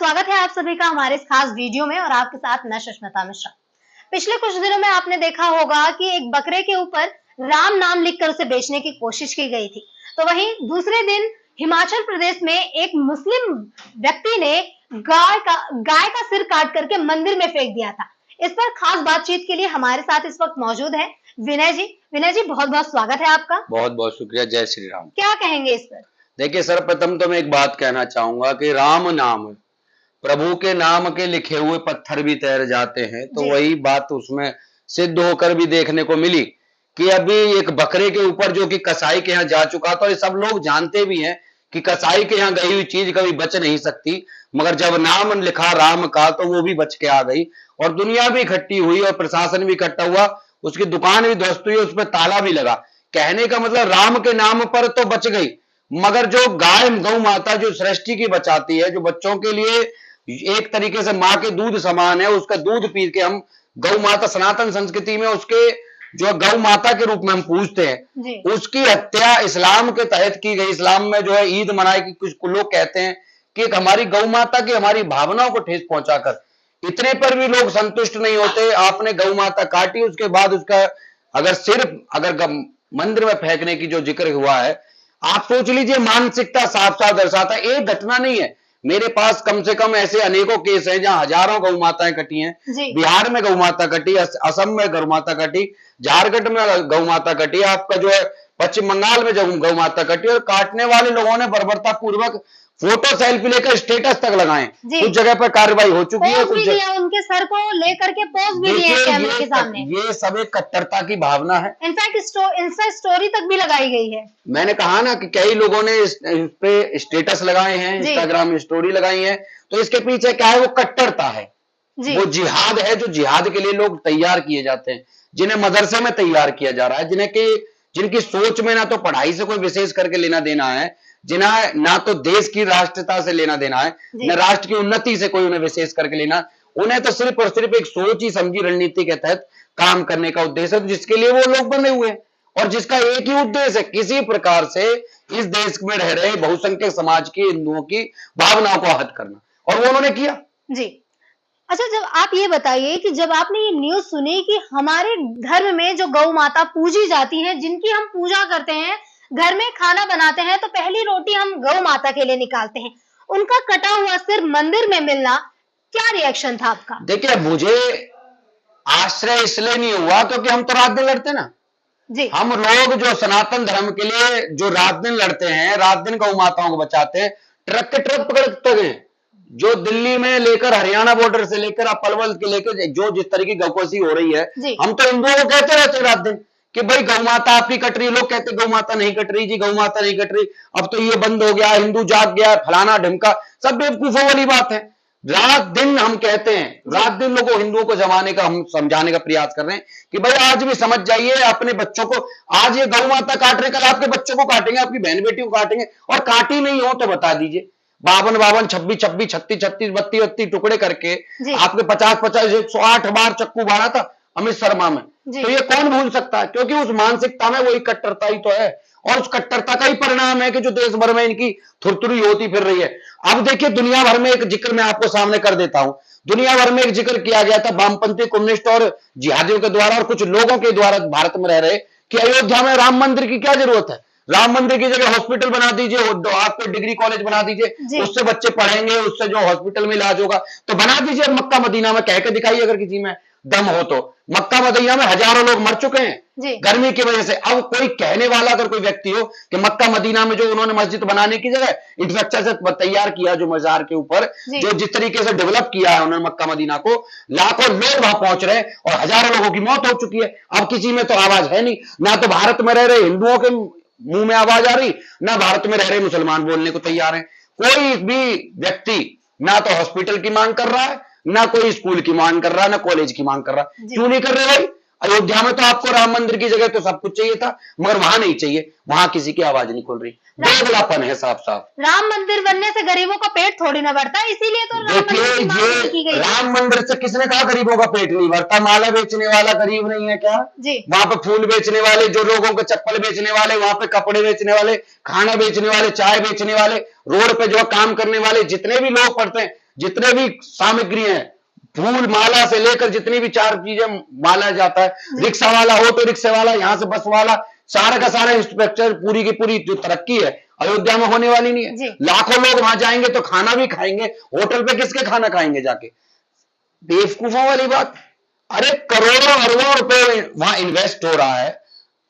स्वागत है आप सभी का हमारे इस खास वीडियो में और आपके साथ मैं सुष्मिता मिश्रा। पिछले कुछ दिनों में आपने देखा होगा कि एक बकरे के ऊपर राम नाम लिखकर उसे बेचने की कोशिश की गई थी। तो वहीं दूसरे दिन हिमाचल प्रदेश में एक मुस्लिम व्यक्ति ने गाय का सिर काट करके मंदिर में फेंक दिया था। इस पर खास बातचीत के लिए हमारे साथ इस वक्त मौजूद है विनय जी। विनय जी, बहुत बहुत स्वागत है आपका। बहुत बहुत शुक्रिया। जय श्री राम। क्या कहेंगे इस पर? देखिए, सर्वप्रथम तो मैं एक बात कहना चाहूंगा कि राम नाम, प्रभु के नाम के लिखे हुए पत्थर भी तैर जाते हैं। तो वही बात उसमें सिद्ध होकर भी देखने को मिली कि अभी एक बकरे के ऊपर जो कि कसाई के यहाँ जा चुका था, और ये सब लोग जानते भी हैं कि कसाई के यहाँ गई हुई चीज कभी बच नहीं सकती, मगर जब नाम लिखा राम का तो वो भी बच के आ गई और दुनिया भी इकट्ठी हुई और प्रशासन भी इकट्ठा हुआ, उसकी दुकान भी ध्वस्त हुई, उस पर ताला भी लगा। कहने का मतलब राम के नाम पर तो बच गई, मगर जो गाय गौ माता जो सृष्टि की बचाती है, जो बच्चों के लिए एक तरीके से माँ के दूध समान है, उसका दूध पी के हम गौ माता, सनातन संस्कृति में उसके जो गौ माता के रूप में हम पूजते हैं, उसकी हत्या इस्लाम के तहत की गई। इस्लाम में जो है ईद मनाई की कुछ लोग कहते हैं कि एक हमारी गौ माता की हमारी भावनाओं को ठेस पहुंचाकर, इतने पर भी लोग संतुष्ट नहीं होते। आपने गौ माता काटी, उसके बाद उसका अगर सिर्फ मंदिर में फेंकने की जो जिक्र हुआ है, आप सोच लीजिए मानसिकता साफ साफ दर्शाता है। एक घटना नहीं है, मेरे पास कम से कम ऐसे अनेकों केस हैं जहां हजारों गौ माताएं कटी हैं। बिहार में गौ माता कटी, असम में गौ माता कटी, झारखंड में गौ माता कटी, आपका जो है पश्चिम बंगाल में जब गौ माता कटी, और काटने वाले लोगों ने बर्बरता पूर्वक फोटो सेल्फी लेकर स्टेटस तक लगाए। कुछ जगह पर कार्रवाई हो चुकी है, कुछ उनके सर को लेकर के पोस्ट भी दिए कैमरे के सामने। ये सब एक कट्टरता की भावना है। इनफैक्ट इंस्टा स्टोरी तक भी लगाई गई है। मैंने कहा ना कि कई लोगों ने इस पे स्टेटस लगाए हैं, इंस्टाग्राम में स्टोरी लगाई है। तो इसके पीछे क्या है? वो कट्टरता है, वो जिहाद है, जो जिहाद के लिए लोग तैयार किए जाते हैं, जिन्हें मदरसे में तैयार किया जा रहा है, जिनकी सोच में ना तो पढ़ाई से कोई विशेष करके लेना देना है, जिन्हें ना तो देश की राष्ट्रता से लेना देना है, न राष्ट्र की उन्नति से कोई उन्हें विशेष करके लेना, उन्हें तो सिर्फ और सिर्फ एक सोच ही समझी रणनीति के तहत काम करने का उद्देश्य है, जिसके लिए वो लोग बने हुए हैं और जिसका एक ही उद्देश्य है, किसी प्रकार से इस देश में रह रहे बहुसंख्यक समाज के हिंदुओं की भावनाओं को आहत करना, और वो उन्होंने किया। जी अच्छा, जब आप ये बताइए कि जब आपने ये न्यूज सुनी कि हमारे धर्म में जो गौ माता पूजी जाती है, जिनकी हम पूजा करते हैं, घर में खाना बनाते हैं, तो पहली रोटी हम गौ माता के लिए निकालते हैं, उनका कटा हुआ सिर मंदिर में मिलना, क्या रिएक्शन था आपका? देखिए, मुझे आश्चर्य इसलिए नहीं हुआ क्योंकि हम तो रात दिन लड़ते ना जी। हम लोग जो सनातन धर्म के लिए जो रात दिन लड़ते हैं, रात दिन गौ माताओं को बचाते हैं, ट्रक के ट्रक पकड़ते हैं, जो दिल्ली में लेकर हरियाणा बॉर्डर से लेकर आप पलवल के लेकर जो जिस तरह की गौकोशी हो रही है, हम तो हिंदुओं को कहते रहते रात दिन कि भाई गौ माता आपकी कट रही है। लोग कहते गौ माता नहीं कट रही जी, गौ माता नहीं कट रही, अब तो ये बंद हो गया, हिंदू जाग गया, फलाना ढिमका, सब बेवकूफों वाली बात है। रात दिन हम कहते हैं, रात दिन लोगों हिंदुओं को जमाने का, हम समझाने का प्रयास कर रहे हैं कि भाई आज भी समझ जाइए अपने बच्चों को। आज ये गौ माता काट रहे, कल आपके बच्चों को काटेंगे, आपकी बहन बेटी को काटेंगे, और काटी नहीं हो तो बता दीजिए 52 26 26 36 36 32 32 टुकड़े करके आपके 50 50 108 बार चक्कू मारा था अमित शर्मा में। तो ये कौन भूल सकता है? क्योंकि उस मानसिकता में वही कट्टरता ही तो है, और उस कट्टरता का ही परिणाम है कि जो देश भर में इनकी थुरथुरी होती फिर रही है। अब देखिए, दुनिया भर में एक जिक्र मैं आपको सामने कर देता हूं। दुनिया भर में एक जिक्र किया गया था वामपंथी, कम्युनिस्ट और जिहादियों के द्वारा और कुछ लोगों के द्वारा भारत में रह रहे कि अयोध्या में राम मंदिर की क्या जरूरत है? राम मंदिर की जगह हॉस्पिटल बना दीजिए, आपको डिग्री कॉलेज बना दीजिए, उससे बच्चे पढ़ेंगे, उससे जो हॉस्पिटल में इलाज होगा, तो बना दीजिए मक्का मदीना में। कह के दिखाइए अगर किसी में दम हो तो। मक्का मदीना में हजारों लोग मर चुके हैं गर्मी की वजह से। अब कोई कहने वाला अगर कोई व्यक्ति हो कि मक्का मदीना में जो उन्होंने मस्जिद बनाने की जगह इंफ्रास्ट्रक्चर से तैयार किया, जो मजार के ऊपर जो जिस तरीके से डेवलप किया है उन्होंने मक्का मदीना को, लाखों लोग वहां पहुंच रहे हैं और हजारों लोगों की मौत हो चुकी है। अब किसी में तो आवाज है नहीं, ना तो भारत में रह रहे हिंदुओं के मुंह में आवाज आ रही, ना भारत में रह रहे मुसलमान बोलने को तैयार हैं। कोई भी व्यक्ति ना तो हॉस्पिटल की मांग कर रहा है, ना कोई स्कूल की मांग कर रहा है, ना कॉलेज की मांग कर रहा है। क्यों नहीं कर रहे भाई? अयोध्या में तो आपको राम मंदिर की जगह तो सब कुछ चाहिए था, मगर वहां नहीं चाहिए, वहां किसी की आवाज नहीं खुल रही। दोगलापन है साफ साफ। राम मंदिर बनने से गरीबों का पेट थोड़ी ना भरता, इसीलिए तो राम मंदिर से किसने कहा गरीबों का पेट नहीं भरता? माला बेचने वाला गरीब नहीं है क्या? वहां पे फूल बेचने वाले, जो लोगों को चप्पल बेचने वाले, वहां पे कपड़े बेचने वाले, खाना बेचने वाले, चाय बेचने वाले, रोड पे जो काम करने वाले जितने भी लोग पड़ते हैं, जितने भी सामग्री है, फूल माला से लेकर जितनी भी चार चीजें माला जाता है, रिक्शा वाला, ऑटो रिक्शा वाला, यहां से बस वाला, सारा का सारा इंफ्रास्ट्रक्चर, पूरी की पूरी जो तरक्की है अयोध्या में होने वाली नहीं है। लाखों लोग वहां जाएंगे तो खाना भी खाएंगे, होटल पे किसके खाना खाएंगे जाके? बेवकूफों वाली बात। अरे करोड़ों अरबों रुपए वहां इन्वेस्ट हो रहा है,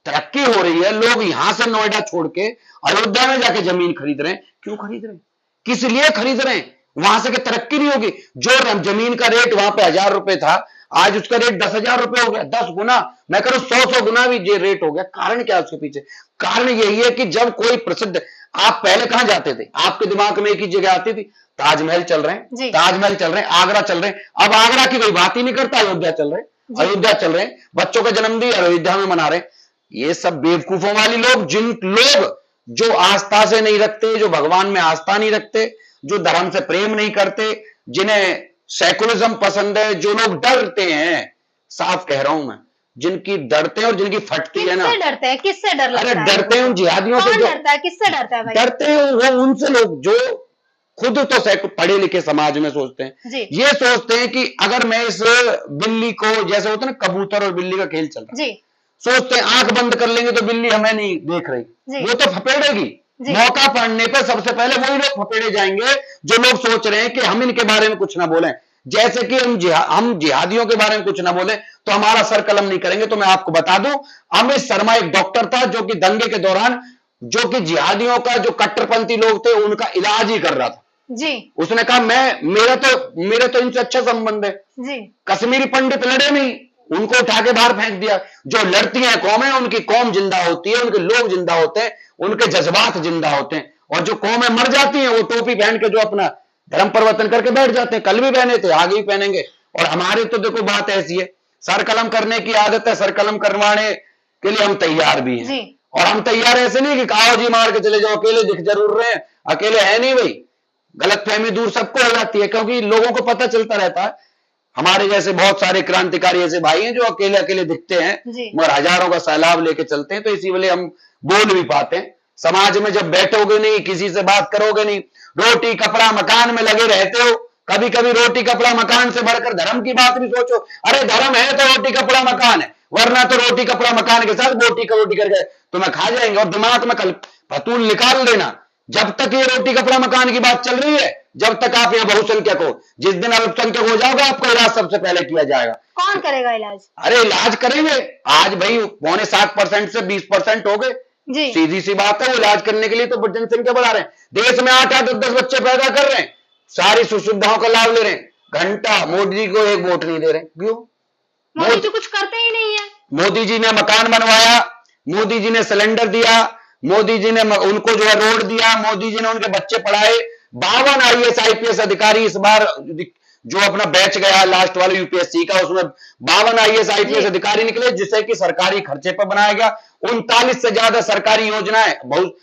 तरक्की हो रही है, लोग यहां से नोएडा छोड़ के अयोध्या में जाके जमीन खरीद रहे हैं। क्यों खरीद रहे हैं? किस लिए खरीद रहे हैं? वहां से तरक्की नहीं होगी। जो जमीन का रेट वहां पे 1000 रुपए था, आज उसका रेट 10,000 रुपए हो गया, 10 गुना, मैं करूं 100 गुना भी ये रेट हो गया। कारण क्या है उसके पीछे? कारण यही है कि जब कोई प्रसिद्ध, आप पहले कहां जाते थे? आपके दिमाग में एक ही जगह आती थी, ताजमहल चल रहे हैं, ताजमहल चल रहे हैं, आगरा चल रहे हैं। अब आगरा की कोई बात ही नहीं करता, अयोध्या चल रहे हैं, अयोध्या चल रहे हैं, बच्चों का जन्मदिन अयोध्या में मना रहे हैं। ये सब बेवकूफों वाली लोग, जिन लोग जो आस्था से नहीं रखते, जो भगवान में आस्था नहीं रखते, जो धर्म से प्रेम नहीं करते, जिन्हें सेकुलरिज्म पसंद है, जो लोग डरते हैं, साफ कह रहा हूं मैं, जिनकी डरते हैं और जिनकी फटती है ना। किससे डरते हैं? किससे डर लगता है? अरे डरते हैं उन जिहादियों से। डरता है? किससे डरता है भाई? डरते हैं वो उनसे लोग जो खुद तो पढ़े लिखे समाज में सोचते हैं, ये सोचते हैं कि अगर मैं इस बिल्ली को, जैसे होता है ना कबूतर और बिल्ली का खेल चल रहा है, सोचते हैं आंख बंद कर लेंगे तो बिल्ली हमें नहीं देख रही, वो तो फपेड़ेगी। मौका पड़ने पर सबसे पहले वही लोग फपेड़े जाएंगे जो लोग सोच रहे हैं कि हम इनके बारे में कुछ ना बोलें। जैसे कि हम जिहादियों के बारे में कुछ ना बोले तो हमारा सर कलम नहीं करेंगे। तो मैं आपको बता दूं, अमित शर्मा एक डॉक्टर था जो कि दंगे के दौरान, जो कि जिहादियों का, जो कट्टरपंथी लोग थे, उनका इलाज ही कर रहा था जी। उसने कहा मेरा तो इनसे अच्छा संबंध है जी। कश्मीरी पंडित लड़े नहीं, उनको उठा के बाहर फेंक दिया। जो लड़ती है कौमें, उनकी कौम जिंदा होती है, उनके लोग जिंदा होते हैं, उनके जज्बात जिंदा होते हैं। और जो कौमें मर जाती हैं, वो टोपी पहन के जो अपना धर्म परिवर्तन करके बैठ जाते हैं। कल भी पहने थे, आगे भी पहनेंगे। और हमारे तो देखो बात ऐसी है, सर कलम करने की आदत है, सर कलम करवाने के लिए हम तैयार भी हैं। और हम तैयार ऐसे नहीं कि आओ जी मार के चले जाओ, अकेले दिख जरूर रहे हैं, अकेले है नहीं भाई। गलतफहमी दूर सबको हो जाती है, क्योंकि लोगों को पता चलता रहता है। हमारे जैसे बहुत सारे क्रांतिकारी ऐसे भाई हैं जो अकेले अकेले दिखते हैं, मगर हजारों का सैलाब लेके चलते हैं। तो इसी वजह हम बोल भी पाते हैं। समाज में जब बैठोगे नहीं, किसी से बात करोगे नहीं, रोटी कपड़ा मकान में लगे रहते हो, कभी कभी रोटी कपड़ा मकान से बढ़कर धर्म की बात भी सोचो। अरे धर्म है तो रोटी कपड़ा मकान है, वरना तो रोटी कपड़ा मकान के साथ बोटी का रोटी करके तुम्हें खा जाएंगे। और दिमाग में कल फतूल निकाल देना, जब तक ये रोटी कपड़ा मकान की बात चल रही है, जब तक आप यहाँ बहुसंख्यक हो, जिस दिन अल्पसंख्यक हो जाओगे, आपका इलाज सबसे पहले किया जाएगा। कौन करेगा इलाज? अरे इलाज करेंगे। आज भाई 7.25% से 20% हो गए, सीधी सी बात है। वो इलाज करने के लिए तो जनसंख्या बढ़ा रहे हैं। देश में 8-8 10 बच्चे पैदा कर रहे हैं, सारी सुविधाओं का लाभ ले रहे हैं। घंटा मोदी जी को एक वोट नहीं दे रहे। क्यों? मोदी जी कुछ करते ही नहीं है। मोदी जी ने मकान बनवाया, मोदी जी ने सिलेंडर दिया, मोदी जी ने उनको जो है रोड दिया, मोदी जी ने उनके बच्चे पढ़ाए। 52 IAS IPS अधिकारी इस बार जो अपना बैच गया लास्ट वाले यूपीएससी का, उसमें 52 IAS IPS अधिकारी निकले, जिसे कि सरकारी खर्चे पर बनाया गया। 39 से ज्यादा सरकारी योजनाएं बहुत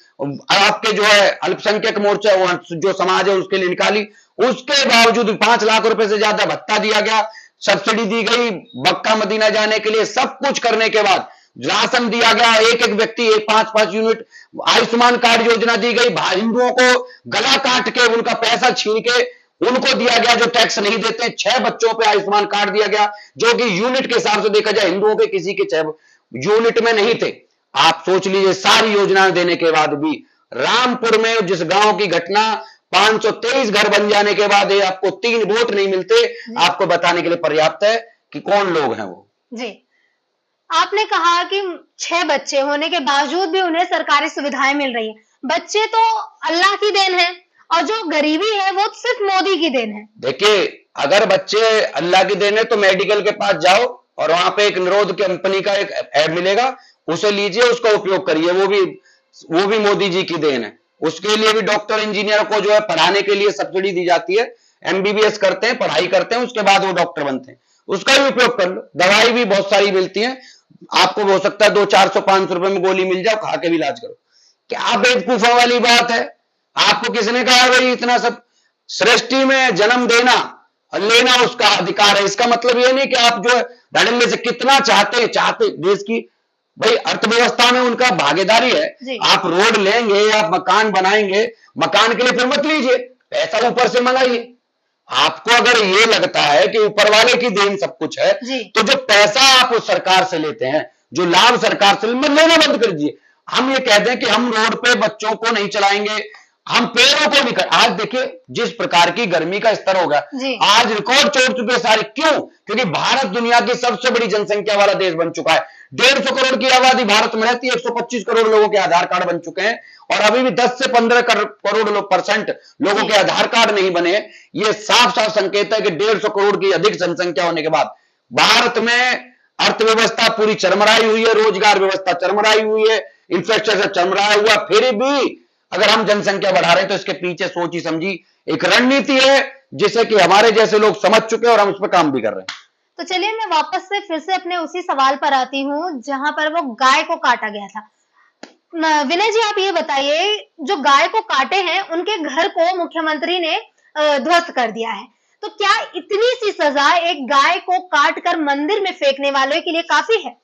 आपके जो है अल्पसंख्यक मोर्चा जो समाज है उसके लिए निकाली। उसके बावजूद 5 लाख रुपए से ज्यादा भत्ता दिया गया, सब्सिडी दी गई मक्का मदीना जाने के लिए। सब कुछ करने के बाद राशन दिया गया, एक एक व्यक्ति 5-5 यूनिट। आयुष्मान कार्ड योजना दी गई, हिंदुओं को गला काट के उनका पैसा छीन के उनको दिया गया जो टैक्स नहीं देते। 6 बच्चों पे आयुष्मान कार्ड दिया गया, जो कि यूनिट के हिसाब से देखा जाए हिंदुओं के किसी के 6 यूनिट में नहीं थे। आप सोच लीजिए, सारी योजनाएं देने के बाद भी रामपुर में जिस गांव की घटना, 523 घर बन जाने के बाद आपको 3 वोट नहीं मिलते, आपको बताने के लिए पर्याप्त है कि कौन लोग हैं वो। जी, आपने कहा कि 6 बच्चे होने के बावजूद भी उन्हें सरकारी सुविधाएं मिल रही है। बच्चे तो अल्लाह की देन है, और जो गरीबी है वो सिर्फ मोदी की देन है। देखिए, अगर बच्चे अल्लाह की देन है तो मेडिकल के पास जाओ और वहां पे एक निरोध कंपनी का एक ऐप मिलेगा, उसे लीजिए, उसका उपयोग करिए। वो भी मोदी जी की देन है। उसके लिए भी डॉक्टर इंजीनियर को जो है पढ़ाने के लिए सब्सिडी दी जाती है। MBBS करते हैं, पढ़ाई करते हैं, उसके बाद वो डॉक्टर बनते हैं। उसका भी उपयोग कर लो। दवाई भी बहुत सारी मिलती है, आपको हो सकता है 200-400-500 रुपए में गोली मिल जाओ, खा के भी इलाज करो। क्या बेवकूफा वाली बात है? आपको किसने कहा भाई इतना सब? सृष्टि में जन्म देना और लेना उसका अधिकार है। इसका मतलब ये नहीं कि आप जो है धड़ल्ले से कितना चाहते देश की भाई अर्थव्यवस्था में उनका भागीदारी है। आप रोड लेंगे, आप मकान बनाएंगे, मकान के लिए फिर मत लीजिए, पैसा ऊपर से मंगाइए। आपको अगर ये लगता है कि ऊपर वाले की देन सब कुछ है, तो जो पैसा आप उस सरकार से लेते हैं, जो लाभ सरकार से लेना बंद कर दीजिए। हम ये कहते हैं कि हम रोड पे बच्चों को नहीं चलाएंगे, हम पेड़ों को नहीं कर। आज देखिए जिस प्रकार की गर्मी का स्तर होगा, आज रिकॉर्ड तोड़ चुके सारे। क्यों? क्योंकि भारत दुनिया की सबसे बड़ी जनसंख्या वाला देश बन चुका है। 150 करोड़ की आबादी भारत में रहती है, 125 करोड़ लोगों के आधार कार्ड बन चुके हैं, और अभी भी 10 से 15 करोड़ परसेंट लोगों के आधार कार्ड नहीं बने। ये साफ साफ संकेत है कि 150 करोड़ की अधिक जनसंख्या होने के बाद भारत में अर्थव्यवस्था पूरी चरमराई हुई है, रोजगार व्यवस्था चरमराई हुई है, इंफ्रास्ट्रक्चर चरमराया हुआ। फिर भी अगर हम जनसंख्या बढ़ा रहे हैं तो इसके पीछे सोची समझी एक रणनीति है, जिसे कि हमारे जैसे लोग समझ चुके हैं और हम उस पर काम भी कर रहे हैं। तो चलिए मैं वापस से फिर से अपने उसी सवाल पर आती हूँ जहां पर वो गाय को काटा गया था। विनय जी आप ये बताइए, जो गाय को काटे हैं उनके घर को मुख्यमंत्री ने ध्वस्त कर दिया है, तो क्या इतनी सी सजा एक गाय को काट कर मंदिर में फेंकने वालों के लिए काफी है?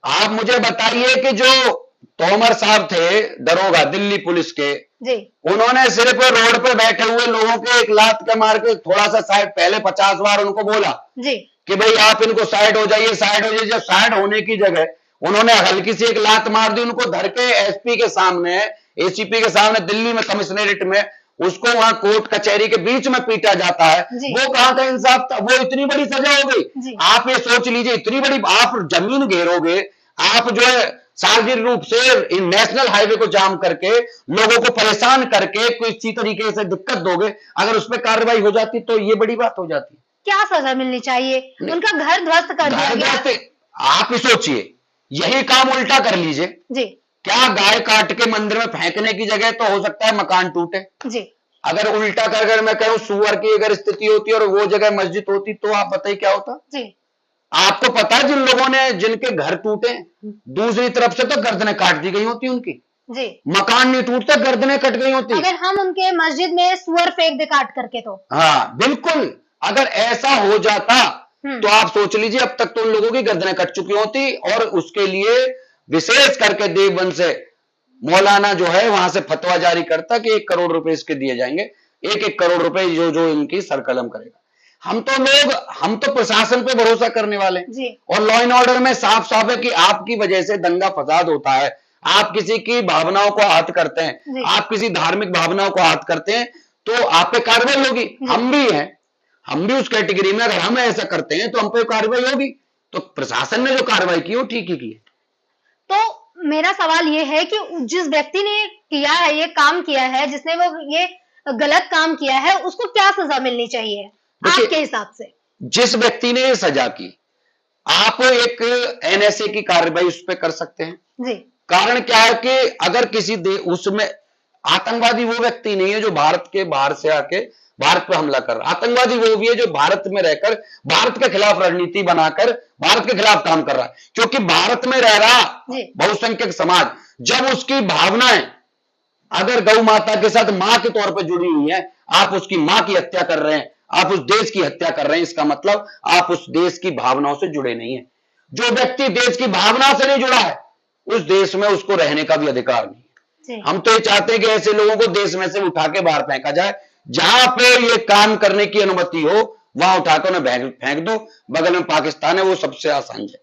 आप मुझे बताइए कि जो तोमर साहब थे दरोगा दिल्ली पुलिस के, जी, उन्होंने सिर्फ रोड पे बैठे हुए लोगों के एक लात के मार के थोड़ा सा साइड, पहले 50 बार उनको बोला जी कि भाई आप इनको साइड हो जाइए, साइड हो जाइए। जब साइड होने की जगह उन्होंने हल्की सी एक लात मार दी, उनको धर के एसपी के सामने, एसीपी के सामने, दिल्ली में कमिश्नरेट में उसको वहां कोर्ट कचहरी के बीच में पीटा जाता है। वो कहां का इंसाफ था? वो इतनी बड़ी सजा हो गई। आप ये सोच लीजिए, इतनी बड़ी आप जमीन घेरोगे, आप जो है सार्वजनिक रूप से नेशनल हाईवे को जाम करके लोगों को परेशान करके किसी तरीके से दिक्कत दोगे, अगर उस पर कार्रवाई हो जाती तो ये बड़ी बात हो जाती। क्या सजा मिलनी चाहिए? उनका घर ध्वस्त कर दिया गया। आप ही सोचिए, यही काम उल्टा कर लीजिए जी। क्या गाय काट के मंदिर में फेंकने की जगह तो हो सकता है मकान टूटे जी। अगर उल्टा कर मैं कहूं सुअर की अगर स्थिति होती और वो जगह मस्जिद होती तो आप बताइए क्या होता जी। आपको पता है जिन लोगों ने जिनके घर टूटे, दूसरी तरफ से तो गर्दनें काट दी गई होती उनकी जी। मकान नहीं टूटता, गर्दनें कट गई होती। अगर हम उनके मस्जिद में सुअर फेंक दे काट करके तो हाँ बिल्कुल, अगर ऐसा हो जाता तो आप सोच लीजिए अब तक तो उन लोगों की गर्दनें कट चुकी होती। और उसके लिए विशेष करके देवबंद से मौलाना जो है वहां से फतवा जारी करता कि 1 करोड़ रुपए इसके दिए जाएंगे, 1-1 करोड़ रुपए जो जो इनकी सरकलम करेगा। हम तो प्रशासन पे भरोसा करने वाले हैं। और लॉ एंड ऑर्डर में साफ साफ है कि आपकी वजह से दंगा फसाद होता है, आप किसी की भावनाओं को आहत करते हैं, आप किसी धार्मिक भावनाओं को आहत करते हैं तो आप पे कार्रवाई होगी। हम भी हैं, हम भी उस कैटेगरी में, अगर हम ऐसा करते हैं तो हम पे कार्रवाई होगी। तो प्रशासन ने जो कार्रवाई की वो ठीक ही की है। तो मेरा सवाल ये है कि जिस व्यक्ति ने किया है, ये काम किया है, जिसने वो ये गलत काम किया है, उसको क्या सजा मिलनी चाहिए आपके हिसाब से? जिस व्यक्ति ने सजा की, आप एक एनएसए की कार्रवाई उस पर कर सकते हैं जी। कारण क्या है कि अगर किसी उसमें आतंकवादी वो व्यक्ति नहीं है जो भारत के बाहर से आके भारत पर हमला कर रहा। आतंकवादी वो भी है जो भारत में रहकर भारत के खिलाफ रणनीति बनाकर भारत के खिलाफ काम कर रहा है। क्योंकि भारत में रह रहा बहुसंख्यक समाज, जब उसकी भावनाएं अगर गौ माता के साथ मां के तौर पर जुड़ी हुई है, आप उसकी मां की हत्या कर रहे हैं, आप उस देश की हत्या कर रहे हैं, इसका मतलब आप उस देश की भावनाओं से जुड़े नहीं है। जो व्यक्ति देश की भावना से नहीं जुड़ा है उस देश में उसको रहने का भी अधिकार नहीं है। हम तो ये चाहते हैं कि ऐसे लोगों को देश में से उठा के बाहर फेंका जाए। जहां पे ये काम करने की अनुमति हो वहां उठाकर उन्हें फेंक दो। बगल में पाकिस्तान है, वो सबसे आसान जगह।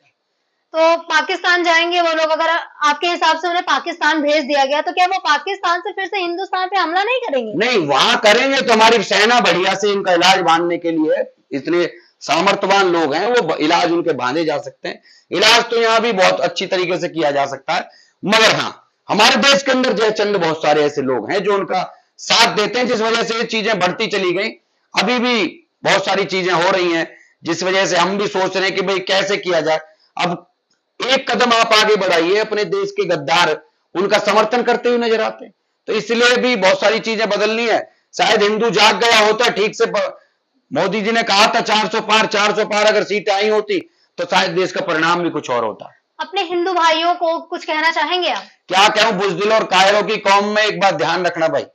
तो पाकिस्तान जाएंगे वो लोग? अगर आपके हिसाब से उन्हें पाकिस्तान भेज दिया गया तो क्या वो पाकिस्तान से फिर से हिंदुस्तान पे हमला नहीं करेंगे? नहीं, वहां करेंगे तो हमारी सेना बढ़िया से इनका इलाज बांधने के लिए, इतने सामर्थ्यवान लोग हैं, वो इलाज उनके बांधे जा सकते हैं। इलाज तो यहाँ भी बहुत अच्छी तरीके से किया जा सकता है। मगर हाँ, हमारे देश के अंदर जयचंद बहुत सारे ऐसे लोग हैं जो उनका साथ देते हैं, जिस वजह से ये चीजें बढ़ती चली गई। अभी भी बहुत सारी चीजें हो रही हैं जिस वजह से हम भी सोच रहे हैं कि भाई कैसे किया जाए। अब एक कदम आप आगे बढ़ाइए, अपने देश के गद्दार उनका समर्थन करते हुए नजर आते हैं। तो इसलिए भी बहुत सारी चीजें बदलनी है। शायद हिंदू जाग गया होता ठीक से। मोदी जी ने कहा था 400 पार अगर सीटें आई होती तो शायद देश का परिणाम भी कुछ और होता। अपने हिंदू भाइयों को कुछ कहना चाहेंगे आप? क्या कहूं, बुजदिल और कायरों की कौम में एक बात ध्यान रखना भाई,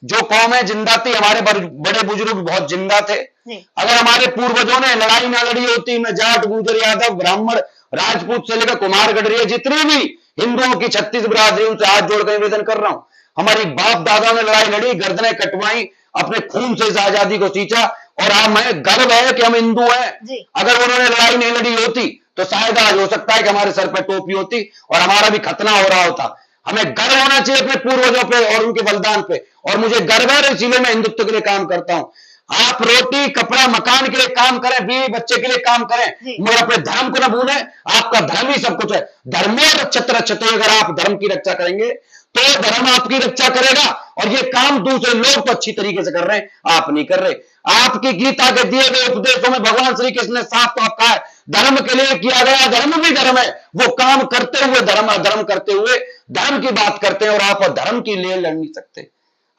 जो कौम है जिंदा थी, हमारे बड़े बुजुर्ग बहुत जिंदा थे। अगर हमारे पूर्वजों ने लड़ाई ना लड़ी होती, मैं जाट गुजर यादव ब्राह्मण राजपूत से लेकर कुमार गडरिया जितनी भी हिंदुओं की 36 बिरादरी, उनसे हाथ जोड़कर निवेदन कर रहा हूं, हमारी बाप दादा ने लड़ाई लड़ी, गर्दनें कटवाई, अपने खून से इस आजादी को सींचा, और हमें गर्व है कि हम हिंदू हैं। अगर उन्होंने लड़ाई नहीं लड़ी होती तो शायद आज हो सकता है कि हमारे सर पे टोपी होती और हमारा भी खतना हो रहा होता। हमें गर्व होना चाहिए अपने पूर्वजों पे और उनके बलिदान पे, और मुझे गर्व है, इसीलिए मैं हिंदुत्व के लिए काम करता हूं। आप रोटी कपड़ा मकान के लिए काम करें, बीवी बच्चे के लिए काम करें, मगर अपने धर्म को न भूलें। आपका धर्म ही सब कुछ है। धर्मो रक्षते रक्षते, अगर आप धर्म की रक्षा करेंगे तो धर्म आपकी रक्षा करेगा। और ये काम दूसरे लोग तो अच्छी तरीके से कर रहे हैं, आप नहीं कर रहे। आपकी गीता के दिए गए उपदेशों में भगवान श्री कृष्ण ने साफ तौर कहा है, धर्म के लिए किया गया धर्म भी धर्म है। वो काम करते हुए धर्म अधर्म करते हुए धर्म की बात करते हैं, और आप धर्म के लिए लड़ नहीं सकते।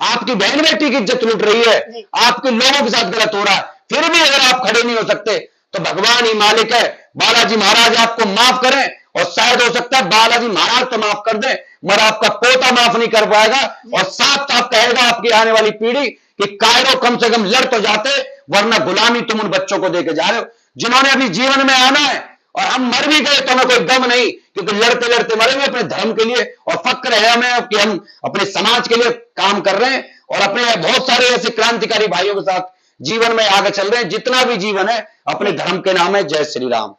आपकी बहन बेटी की इज्जत लूट रही है, आपके लोगों के साथ गलत हो रहा है, फिर भी अगर आप खड़े नहीं हो सकते तो भगवान ही मालिक है। बालाजी महाराज आपको माफ करें, और शायद हो सकता है बालाजी महाराज तो माफ कर दें, मगर आपका पोता माफ नहीं कर पाएगा। और साफ साफ कहेगा आपकी आने वाली पीढ़ी कि कायरो कम से कम लड़ तो जाते, वरना गुलामी तुम उन बच्चों को देके जा रहे हो जिन्होंने अभी जीवन में आना है। और हम मर भी गए तो हमें कोई गम नहीं, क्योंकि लड़ते लड़ते मरेंगे अपने धर्म के लिए। और फक्र है हमें कि हम अपने समाज के लिए काम कर रहे हैं, और अपने बहुत सारे ऐसे क्रांतिकारी भाइयों के साथ जीवन में आगे चल रहे हैं। जितना भी जीवन है अपने धर्म के नाम है। जय श्री राम।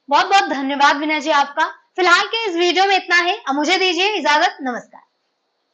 बहुत बहुत धन्यवाद विनय जी आपका। फिलहाल के इस वीडियो में इतना ही। अब मुझे दीजिए इजाजत। नमस्कार।